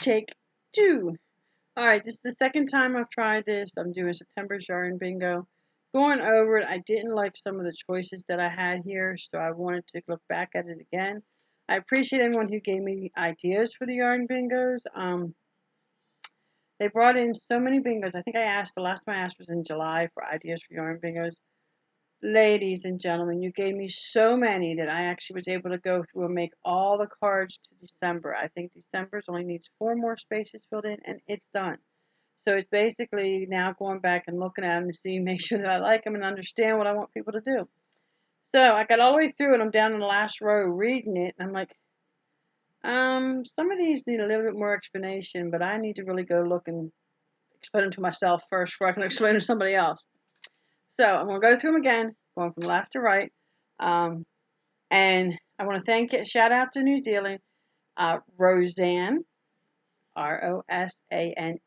Take 2. Alright, this is the second time I've tried this. I'm doing September's Yarn Bingo. Going over it, I didn't like some of the choices that I had here, so I wanted to look back at it again. I appreciate anyone who gave me ideas for the Yarn Bingos. They brought in so many bingos. I think the last time I asked was in July for ideas for Yarn Bingos. Ladies and gentlemen, you gave me so many that I actually was able to go through and make all the cards to December. I think December's only needs 4 more spaces filled in, and it's done. So it's basically now going back and looking at them to see, make sure that I like them and understand what I want people to do. So I got all the way through, and I'm down in the last row reading it, and I'm like, some of these need a little bit more explanation, but I need to really go look and explain them to myself first before I can explain them to somebody else. So I'm going to go through them again, going from left to right. And I want to shout out to New Zealand, Rosanne, Rosanne.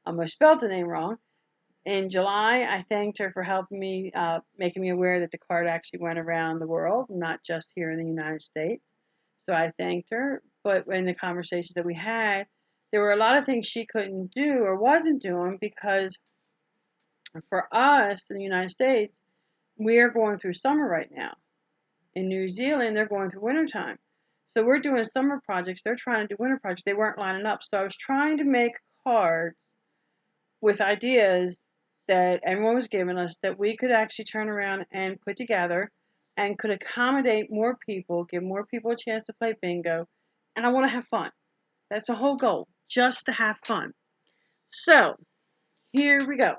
Almost spelled the name wrong. In July, I thanked her for helping me, making me aware that the card actually went around the world, not just here in the United States. So I thanked her. But in the conversations that we had, there were a lot of things she couldn't do or wasn't doing because for us in the United States, we are going through summer right now. In New Zealand, they're going through wintertime. So we're doing summer projects. They're trying to do winter projects. They weren't lining up. So I was trying to make cards with ideas that everyone was giving us that we could actually turn around and put together and could accommodate more people, give more people a chance to play bingo. And I want to have fun. That's the whole goal, just to have fun. So here we go.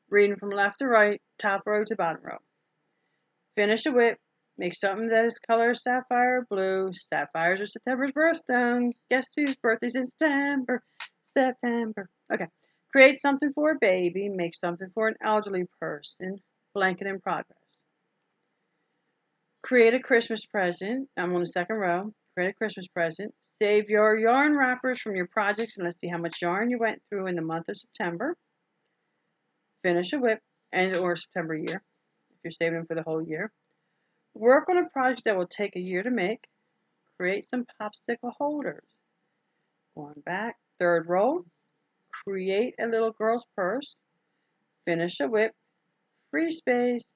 Reading from left to right, top row to bottom row. Finish a whip. Make something that is color sapphire blue. Sapphires are September's birthstone. Guess whose birthday's in September? September. Okay. Create something for a baby. Make something for an elderly person. Blanket in progress. Create a Christmas present. I'm on the second row. Create a Christmas present. Save your yarn wrappers from your projects and let's see how much yarn you went through in the month of September. Finish a whip or September year if you're saving them for the whole year. Work on a project that will take a year to make. Create some popsicle holders. Going back, third row. Create a little girl's purse. Finish a whip. Free space.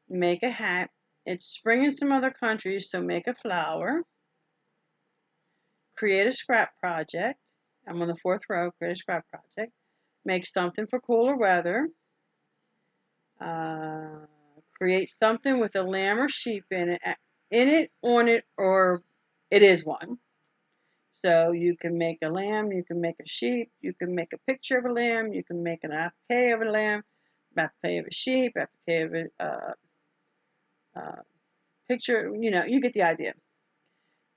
Make a hat. It's spring in some other countries, so make a flower. Create a scrap project. I'm on the fourth row. Create a scrap project. Make something for cooler weather. Create something with a lamb or sheep in it, on it, or it is one. So you can make a lamb, you can make a sheep, you can make a picture of a lamb, you can make an applique of a lamb, applique of a sheep, applique of a picture, you get the idea.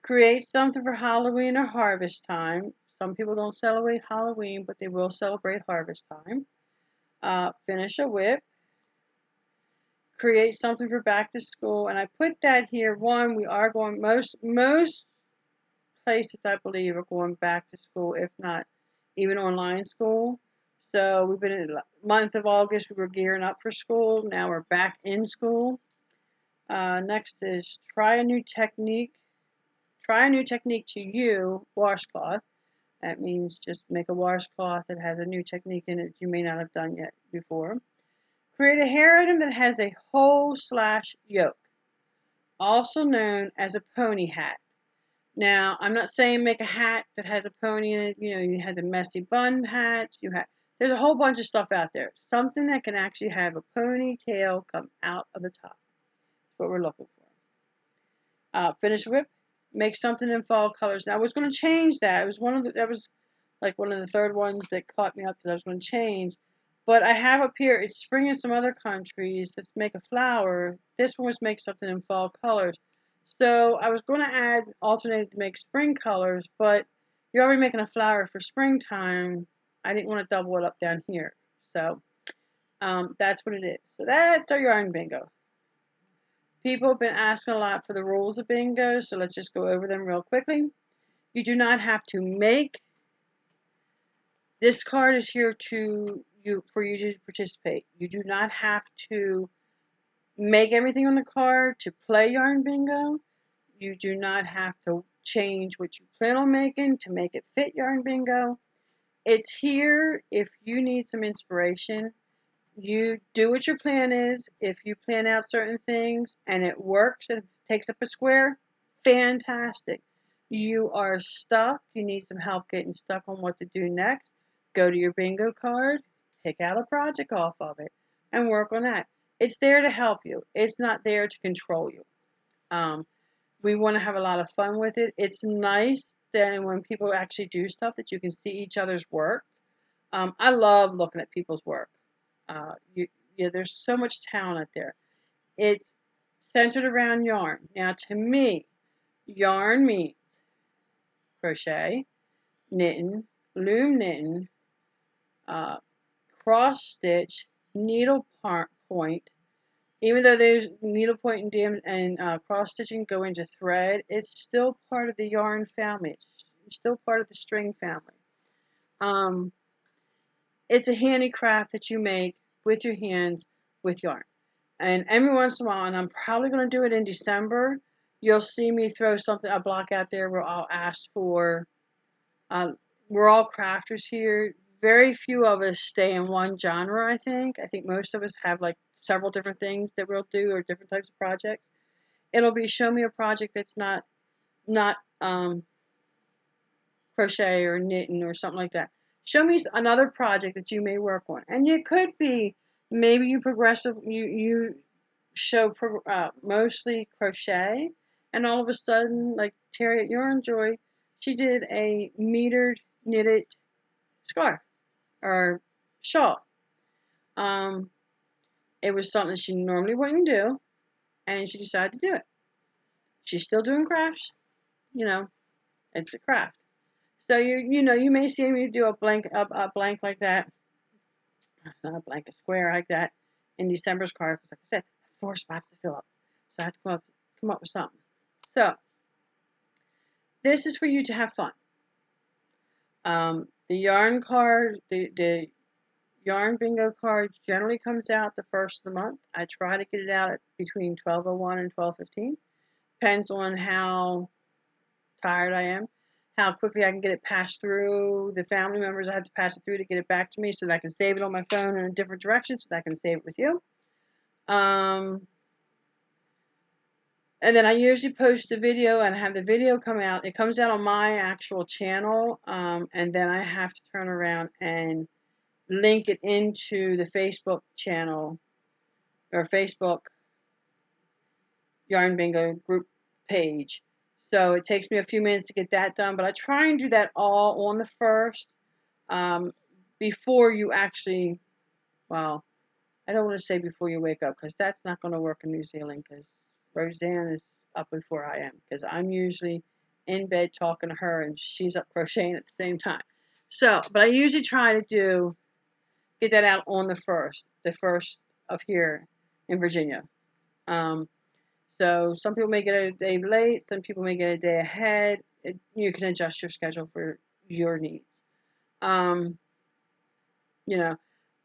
Create something for Halloween or harvest time. Some people don't celebrate Halloween, but they will celebrate harvest time. Finish a whip. Create something for back to school. And I put that here. One, we are going, most places I believe are going back to school, if not even online school. So we've been in the month of August, we were gearing up for school. Now we're back in school. Next is try a new technique. Try a new technique to you, washcloth. That means just make a washcloth that has a new technique in it you may not have done yet before. Create a hair item that has a hole/yoke, also known as a pony hat. Now, I'm not saying make a hat that has a pony in it. You have the messy bun hats. There's a whole bunch of stuff out there. Something that can actually have a ponytail come out of the top. That's what we're looking for. Finish whip. Make something in fall colors. Now, I was going to change that. It was that was like one of the third ones that caught me up that I was going to change. But I have up here, it's spring in some other countries. Let's make a flower. This one was make something in fall colors. So I was going to alternate to make spring colors, but you're already making a flower for springtime. I didn't want to double it up down here. So that's what it is. So that's our yarn bingo. People have been asking a lot for the rules of bingo, so let's just go over them real quickly. You do not have to make. This card is here for you to participate. You do not have to make everything on the card to play yarn bingo. You do not have to change what you plan on making to make it fit Yarn Bingo. It's here if you need some inspiration. You do what your plan is. If you plan out certain things and it works and takes up a square, fantastic. You are stuck. You need some help getting stuck on what to do next. Go to your bingo card, pick out a project off of it, and work on that. It's there to help you. It's not there to control you. We want to have a lot of fun with it. It's nice then when people actually do stuff that you can see each other's work. I love looking at people's work. There's so much talent there. It's centered around yarn. Now, to me, yarn means crochet, knitting, loom knitting, cross stitch, needle point. Even though there's needle point and cross stitching go into thread, it's still part of the yarn family. It's still part of the string family. It's a handicraft that you make with your hands with yarn. And every once in a while, and I'm probably going to do it in December, you'll see me throw a block out there where I'll ask for, we're all crafters here. Very few of us stay in one genre, I think. I think most of us have like several different things that we'll do or different types of projects. It'll be show me a project that's not crochet or knitting or something like that. Show me another project that you may work on. And it could be maybe you show mostly crochet, and all of a sudden, like Terri at Yarnjoy, she did a metered knitted scarf or shawl. It was something she normally wouldn't do, and she decided to do it. She's still doing crafts, it's a craft. So you may see me do a blank like that, not a blank, a square like that in December's card, because like I said, 4 spots to fill up. So I have to come up with something. So this is for you to have fun. The yarn card, the Yarn Bingo card generally comes out the first of the month. I try to get it out at between 12:01 and 12:15. Depends on how tired I am, how quickly I can get it passed through the family members. I have to pass it through to get it back to me so that I can save it on my phone in a different direction so that I can save it with you. And then I usually post the video and have the video come out. It comes out on my actual channel, and then I have to turn around and link it into the Facebook channel or Facebook Yarn Bingo group page. So it takes me a few minutes to get that done, but I try and do that all on the first before you actually, well, I don't want to say before you wake up, because that's not going to work in New Zealand, because Rosanne is up before I am, because I'm usually in bed talking to her and she's up crocheting at the same time. So, but I usually try to get that out on the first of here in Virginia. So some people may get a day late, some people may get a day ahead. You can adjust your schedule for your needs. I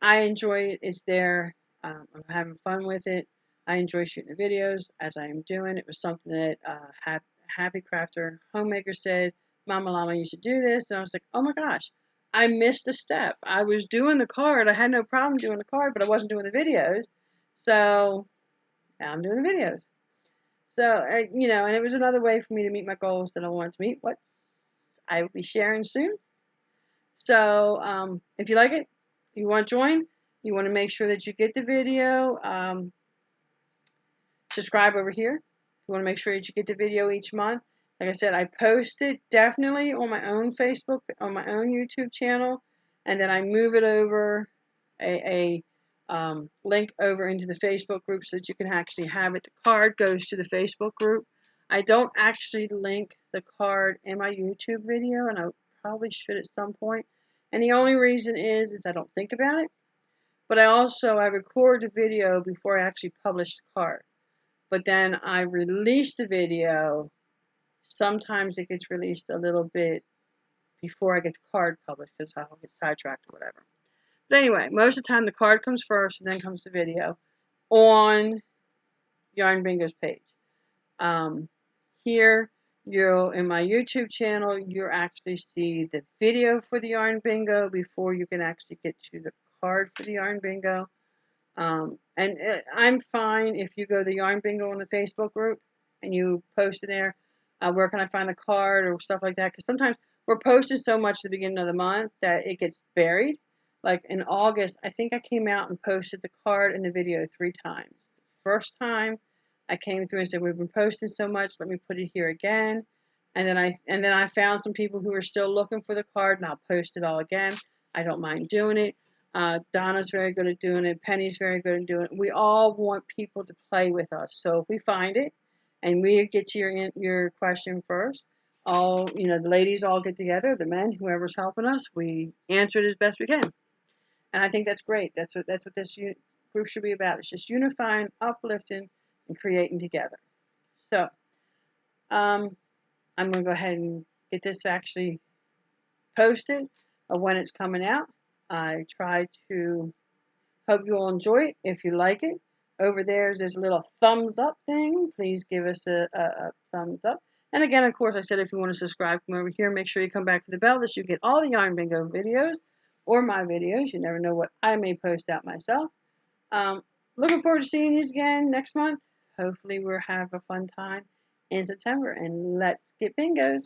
enjoy it. It's there. I'm having fun with it. I enjoy shooting the videos as I am doing. It was something that Happy Crafter Homemaker said, Mama Llama, you should do this. And I was like, oh my gosh, I missed a step. I was doing the card. I had no problem doing the card, but I wasn't doing the videos. So now I'm doing the videos. So, and it was another way for me to meet my goals that I wanted to meet, what I will be sharing soon. So, if you like it, you want to join, you want to make sure that you get the video, subscribe over here. You want to make sure that you get the video each month. Like I said, I post it definitely on my own Facebook, on my own YouTube channel, and then I move it over a link over into the Facebook group so that you can actually have it. The card goes to the Facebook group. I don't actually link the card in my YouTube video, and I probably should at some point. And the only reason is I don't think about it. But I record the video before I actually publish the card. But then I release the video. Sometimes it gets released a little bit before I get the card published because I'll get sidetracked or whatever. But anyway, most of the time the card comes first and then comes the video on Yarn Bingo's page. Here you'll, in my YouTube channel, you'll actually see the video for the yarn bingo before you can actually get to the card for the yarn bingo. I'm fine if you go to the yarn bingo on the Facebook group and you post it there. Where can I find the card or stuff like that? Because sometimes we're posting so much at the beginning of the month that it gets buried. Like in August, I think I came out and posted the card and the video 3 times. First time I came through and said, we've been posting so much, let me put it here again. And then I found some people who are still looking for the card, and I'll post it all again. I don't mind doing it. Donna's very good at doing it. Penny's very good at doing it. We all want people to play with us. So if we find it, and we get to your question first, the ladies all get together, the men, whoever's helping us, we answer it as best we can. And I think that's great. That's what this group should be about. It's just unifying, uplifting, and creating together. So I'm going to go ahead and get this actually posted of when it's coming out. I try to hope you all enjoy it. If you like it, over there's a little thumbs up thing. Please give us a thumbs up. And again, of course, I said if you want to subscribe from over here, make sure you come back to the bell so you get all the Yarn Bingo videos or my videos. You never know what I may post out myself. Looking forward to seeing you again next month. Hopefully we'll have a fun time in September. And let's get bingos.